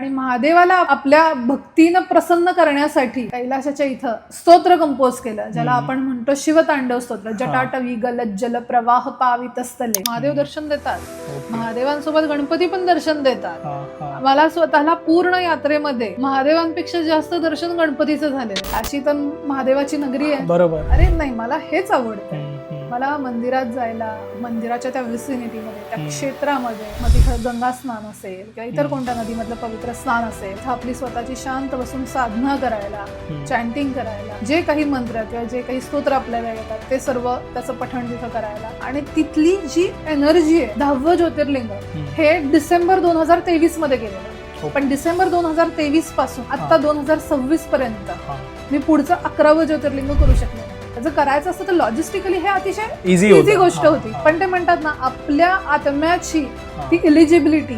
आणि महादेवाला आपल्या भक्तीनं प्रसन्न करण्यासाठी कैलासाच्या इथं स्तोत्र कंपोज केलं, ज्याला आपण म्हणतो शिवतांडव स्तोत्र. जटाटवी गलज्जल प्रवाह पावितस्थले. महादेव दर्शन देतात, महादेवांसोबत गणपती पण दर्शन देतात. मला स्वतःला पूर्ण यात्रेमध्ये महादेवांपेक्षा जास्त दर्शन गणपतीचं झालेलं. अशी तर महादेवाची नगरी आहे. बरोबर. अरे नाही, मला हेच आवडतं. मला मंदिरात जायला, मंदिराच्या त्या विसिनिटीमध्ये, त्या क्षेत्रामध्ये, मग तिथं गंगा स्नान असेल किंवा इतर कोणत्या नदीमधलं पवित्र स्नान असेल, तिथं आपली स्वतःची शांत बसून साधना करायला, चॅन्टिंग करायला, जे काही मंत्र किंवा जे काही स्तोत्र आपल्याला येतात ते सर्व त्याचं पठण तिथं करायला. आणि तिथली जी एनर्जी आहे, 10वं ज्योतिर्लिंग हे डिसेंबर 2023 मध्ये गेलेलं. पण डिसेंबर 2023 पासून आता 2026 पर्यंत मी पुढचं 11वं ज्योतिर्लिंग करू शकले. जर करायचं असतं तर लॉजिस्टिकली हे अतिशय इझी गोष्ट होती. पण ते म्हणतात ना, आपल्या आत्म्याची ती इलिजिबिलिटी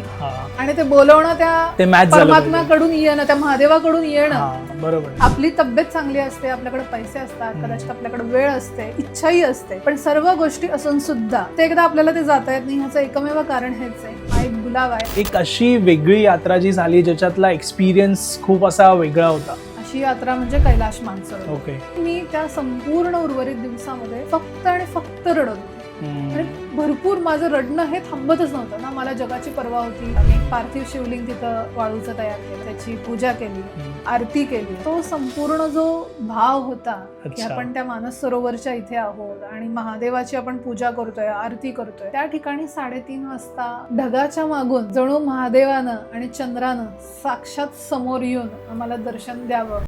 आणि ते बोलवणं त्या परमात्म्याकडून येणं, त्या महादेवाकडून येणं. बरोबर. आपली तब्येत चांगली असते, आपल्याकडे पैसे असतात, कदाचित आपल्याकडे वेळ असते, इच्छाही असते, पण सर्व गोष्टी असून सुद्धा ते एकदा आपल्याला ते जाता येत नाही. ह्याचं एकमेव कारण हेच आहे, हा एक बुलावा आहे. एक अशी वेगळी यात्रा जी झाली ज्याच्यातला एक्सपिरियन्स खूप असा वेगळा होता. अशी यात्रा म्हणजे कैलाश मानसरोवर. ओके. मी त्या संपूर्ण उर्वरित दिवसामध्ये फक्त आणि फक्त रडत होते. आणि भरपूर माझं रडणं हे थांबतच नव्हतं ना. मला जगाची पर्वा होती. आम्ही पार्थिव शिवलिंग तिथं वाळूचं तयार केलं, त्याची पूजा केली, आरती केली. तो संपूर्ण जो भाव होता की आपण त्या मानस सरोवरच्या इथे आहोत आणि महादेवाची आपण पूजा करतोय, आरती करतोय, त्या ठिकाणी 3:30 वाजता ढगाच्या मागून जणू महादेवानं आणि चंद्रानं साक्षात समोर येऊन आम्हाला दर्शन द्यावं